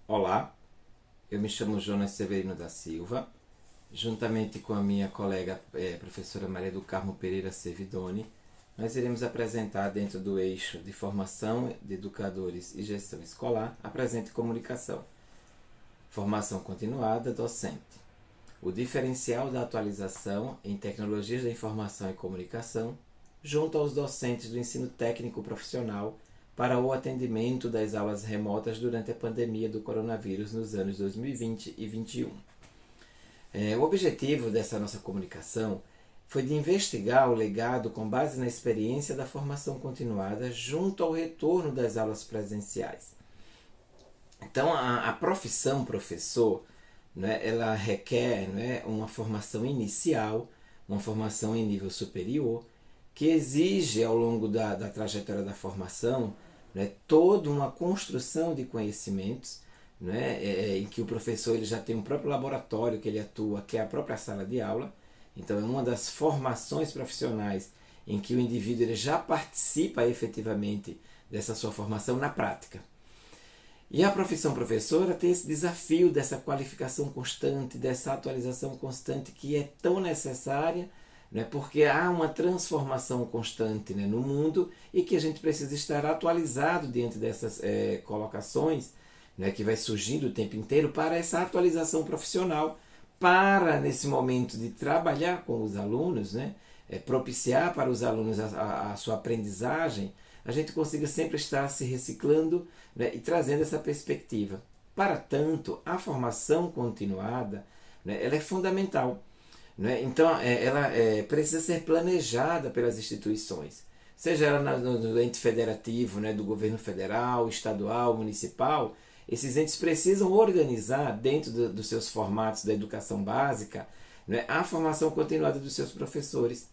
Olá, eu me chamo Jonas Severino da Silva, juntamente com a minha colega professora Maria do Carmo Pereira Servidoni, nós iremos apresentar dentro do eixo de formação de educadores e gestão escolar a presente comunicação, formação continuada docente, o diferencial da atualização em tecnologias da informação e comunicação junto aos docentes do ensino técnico profissional para o atendimento das aulas remotas durante a pandemia do coronavírus nos anos 2020 e 2021. O objetivo dessa nossa comunicação foi de investigar o legado com base na experiência da formação continuada junto ao retorno das aulas presenciais. Então, a profissão professor, né, ela requer, né, uma formação inicial, uma formação em nível superior, que exige ao longo da trajetória da formação, né, toda uma construção de conhecimentos, né, em que o professor ele já tem um próprio laboratório que ele atua, que é a própria sala de aula. Então é uma das formações profissionais em que o indivíduo ele já participa efetivamente dessa sua formação na prática. E a profissão professora tem esse desafio dessa qualificação constante, dessa atualização constante que é tão necessária, né, porque há uma transformação constante, né, no mundo e que a gente precisa estar atualizado diante dessas colocações, né, que vai surgindo o tempo inteiro para essa atualização profissional, para nesse momento de trabalhar com os alunos, né, propiciar para os alunos a sua aprendizagem, a gente consiga sempre estar se reciclando, né, e trazendo essa perspectiva. Para tanto, a formação continuada, né, ela é fundamental. Né? Então, ela precisa ser planejada pelas instituições, seja ela no ente federativo, né, do governo federal, estadual, municipal. Esses entes precisam organizar dentro dos seus formatos da educação básica, né, a formação continuada dos seus professores.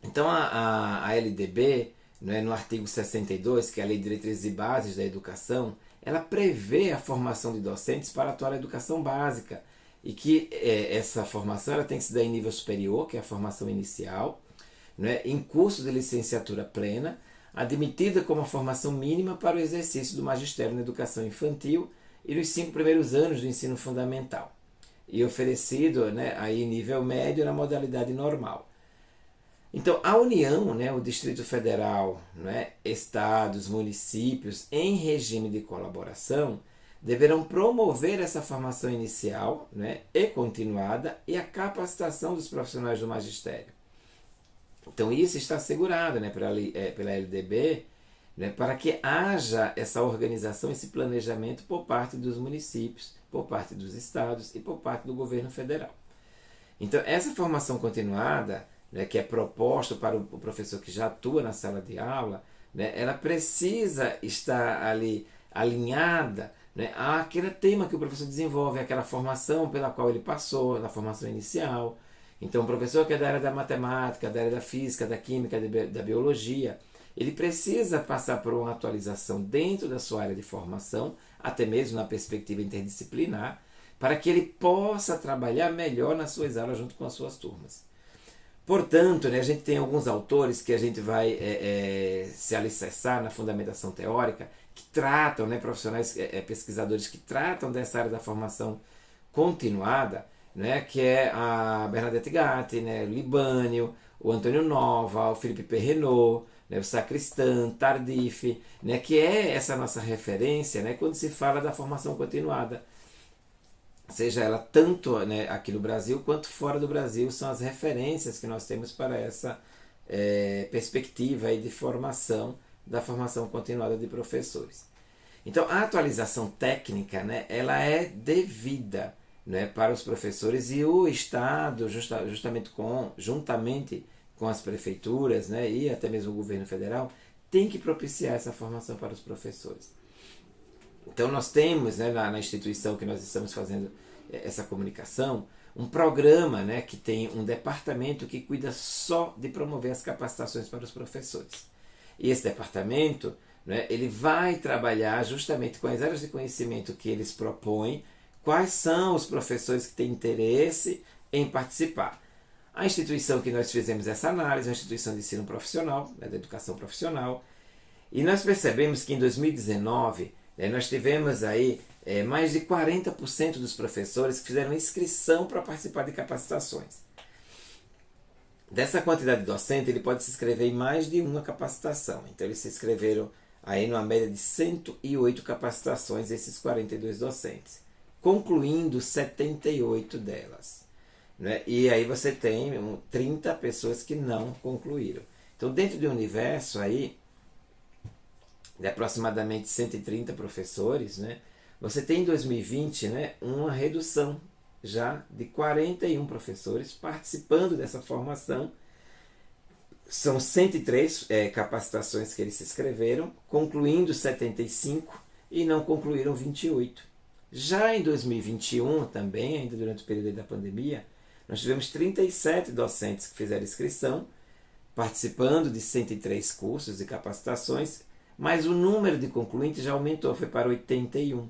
Então, a LDB, né, no artigo 62, que é a Lei de Diretrizes e Bases da Educação, ela prevê a formação de docentes para atuar na educação básica, e que essa formação ela tem que se dar em nível superior, que é a formação inicial, né, em curso de licenciatura plena, admitida como a formação mínima para o exercício do magistério na educação infantil e nos 5 primeiros anos do ensino fundamental, e oferecido, né, aí em nível médio na modalidade normal. Então, a União, né, o Distrito Federal, né, estados, municípios, em regime de colaboração, deverão promover essa formação inicial, né, e continuada e a capacitação dos profissionais do magistério. Então isso está assegurado, né, pela LDB, né, para que haja essa organização, esse planejamento por parte dos municípios, por parte dos estados e por parte do governo federal. Então essa formação continuada, né, que é proposta para o professor que já atua na sala de aula, né, ela precisa estar ali alinhada, né, àquele tema que o professor desenvolve, aquela formação pela qual ele passou, na formação inicial. Então, o professor que é da área da matemática, da área da física, da química, da biologia, ele precisa passar por uma atualização dentro da sua área de formação, até mesmo na perspectiva interdisciplinar, para que ele possa trabalhar melhor nas suas aulas junto com as suas turmas. Portanto, né, a gente tem alguns autores que a gente vai se alicerçar na fundamentação teórica, que tratam, né, profissionais, pesquisadores que tratam dessa área da formação continuada, né, que é a Bernadette Gatti, né, o Libânio, o Antônio Nova, o Felipe Perrenot, né, o Sacristan, Tardif, né, que é essa nossa referência, né, quando se fala da formação continuada. Seja ela tanto, né, aqui no Brasil quanto fora do Brasil, são as referências que nós temos para essa perspectiva aí de formação, da formação continuada de professores. Então, a atualização técnica, né, ela é devida, né, para os professores, e o Estado, juntamente com as prefeituras, né, e até mesmo o governo federal, tem que propiciar essa formação para os professores. Então nós temos, né, na instituição que nós estamos fazendo essa comunicação, um programa, né, que tem um departamento que cuida só de promover as capacitações para os professores. E esse departamento, né, ele vai trabalhar justamente com as áreas de conhecimento que eles propõem, quais são os professores que têm interesse em participar. A instituição que nós fizemos essa análise é uma instituição de ensino profissional, né, da educação profissional, e nós percebemos que em 2019 nós tivemos aí mais de 40% dos professores que fizeram inscrição para participar de capacitações. Dessa quantidade de docente, ele pode se inscrever em mais de uma capacitação. Então, eles se inscreveram aí numa média de 108 capacitações, esses 42 docentes, concluindo 78 delas. Né? E aí você tem 30 pessoas que não concluíram. Então, dentro de um universo aí, de aproximadamente 130 professores, né, você tem em 2020, né, uma redução já de 41 professores participando dessa formação. São 103 capacitações que eles se inscreveram, concluindo 75 e não concluíram 28. Já em 2021, também, ainda durante o período da pandemia, nós tivemos 37 docentes que fizeram inscrição, participando de 103 cursos e capacitações, mas o número de concluintes já aumentou, foi para 81,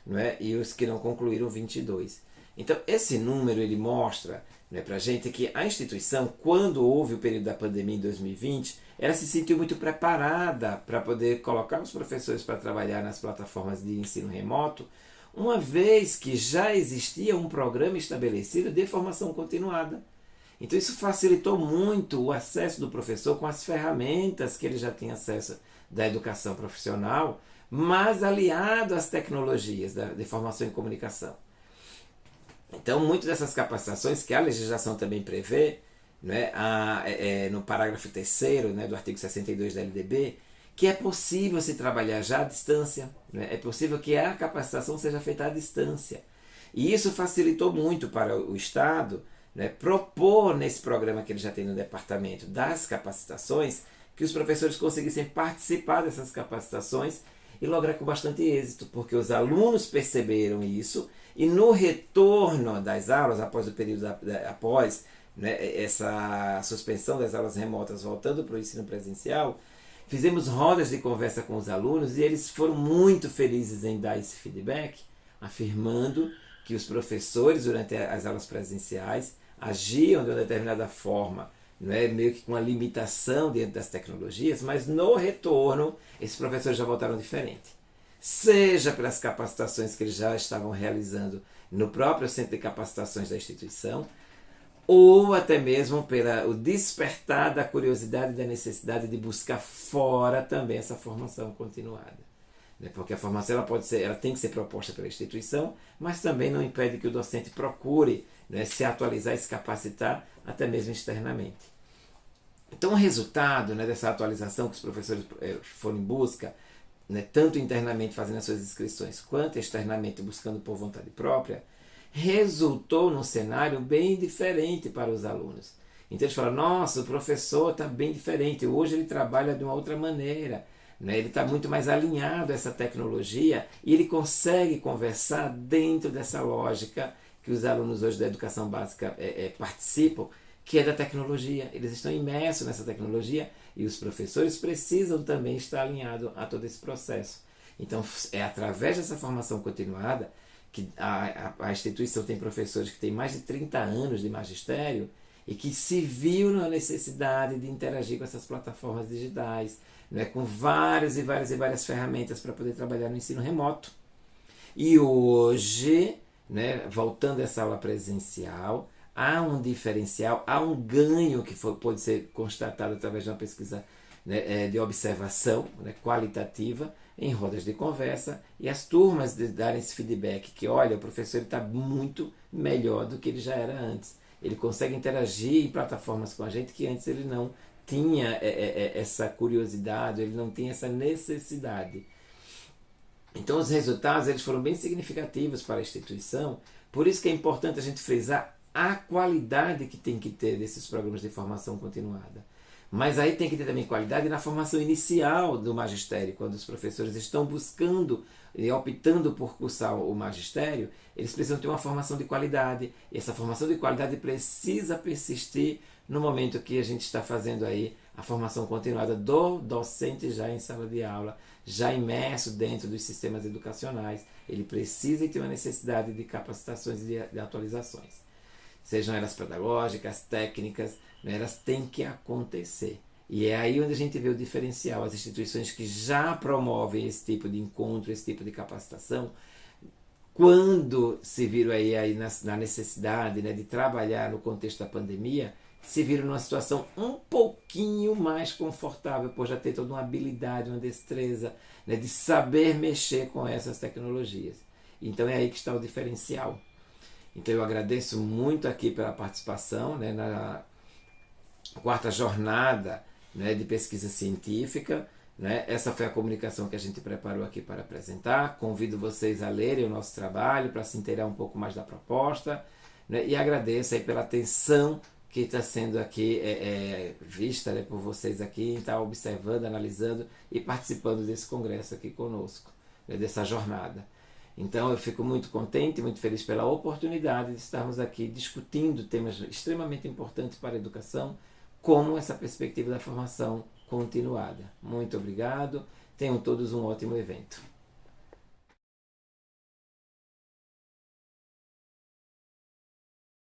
não é? E os que não concluíram, 22. Então, esse número ele mostra, né, para a gente que a instituição, quando houve o período da pandemia em 2020, ela se sentiu muito preparada para poder colocar os professores para trabalhar nas plataformas de ensino remoto, uma vez que já existia um programa estabelecido de formação continuada. Então isso facilitou muito o acesso do professor com as ferramentas que ele já tinha acesso da educação profissional, mas aliado às tecnologias de formação em comunicação. Então, muitas dessas capacitações que a legislação também prevê, né, no parágrafo 3º, né, do artigo 62 da LDB, que é possível se trabalhar já à distância, né, é possível que a capacitação seja feita à distância. E isso facilitou muito para o Estado, né, propor nesse programa que ele já tem no departamento das capacitações, que os professores conseguissem participar dessas capacitações e lograr com bastante êxito, porque os alunos perceberam isso e no retorno das aulas, após o período após, né, essa suspensão das aulas remotas, voltando para o ensino presencial, fizemos rodas de conversa com os alunos e eles foram muito felizes em dar esse feedback, afirmando que os professores, durante as aulas presenciais, agiam de uma determinada forma, não é, meio que com uma limitação dentro das tecnologias, mas no retorno, esses professores já voltaram diferente. Seja pelas capacitações que eles já estavam realizando no próprio centro de capacitações da instituição, ou até mesmo pelo despertar da curiosidade e da necessidade de buscar fora também essa formação continuada. Porque a formação ela tem que ser proposta pela instituição, mas também não impede que o docente procure, né, se atualizar e se capacitar até mesmo externamente. Então o resultado, né, dessa atualização que os professores foram em busca, né, tanto internamente fazendo as suas inscrições, quanto externamente buscando por vontade própria, resultou num cenário bem diferente para os alunos. Então eles falaram, nossa, o professor está bem diferente, hoje ele trabalha de uma outra maneira, né? Ele está muito mais alinhado a essa tecnologia e ele consegue conversar dentro dessa lógica que os alunos hoje da educação básica participam, que é da tecnologia. Eles estão imersos nessa tecnologia e os professores precisam também estar alinhados a todo esse processo. Então é através dessa formação continuada que a instituição tem professores que têm mais de 30 anos de magistério e que se viu na necessidade de interagir com essas plataformas digitais, né, com várias ferramentas para poder trabalhar no ensino remoto. E hoje, né, voltando a essa aula presencial, há um diferencial, há um ganho que pode ser constatado através de uma pesquisa, né, de observação, né, qualitativa, em rodas de conversa, e as turmas darem esse feedback que, olha, o professor está muito melhor do que ele já era antes. Ele consegue interagir em plataformas com a gente que antes ele não tinha essa curiosidade, ele não tinha essa necessidade. Então os resultados eles foram bem significativos para a instituição, por isso que é importante a gente frisar a qualidade que tem que ter desses programas de formação continuada. Mas aí tem que ter também qualidade na formação inicial do magistério, quando os professores estão buscando e optando por cursar o magistério, eles precisam ter uma formação de qualidade, e essa formação de qualidade precisa persistir no momento que a gente está fazendo aí a formação continuada do docente já em sala de aula, já imerso dentro dos sistemas educacionais. Ele precisa ter uma necessidade de capacitações e de atualizações. Sejam elas pedagógicas, técnicas, né, elas têm que acontecer. E é aí onde a gente vê o diferencial. As instituições que já promovem esse tipo de encontro, esse tipo de capacitação, quando se viram aí na necessidade, né, de trabalhar no contexto da pandemia, se viram numa situação um pouquinho mais confortável, por já ter toda uma habilidade, uma destreza, né, de saber mexer com essas tecnologias. Então é aí que está o diferencial. Então eu agradeço muito aqui pela participação, né, na quarta jornada, né, de pesquisa científica. Né? Essa foi a comunicação que a gente preparou aqui para apresentar. Convido vocês a lerem o nosso trabalho para se inteirar um pouco mais da proposta. Né? E agradeço aí pela atenção que está sendo aqui vista, né, por vocês aqui, estar observando, analisando e participando desse congresso aqui conosco, né, dessa jornada. Então eu fico muito contente, muito feliz pela oportunidade de estarmos aqui discutindo temas extremamente importantes para a educação, como essa perspectiva da formação continuada. Muito obrigado, tenham todos um ótimo evento.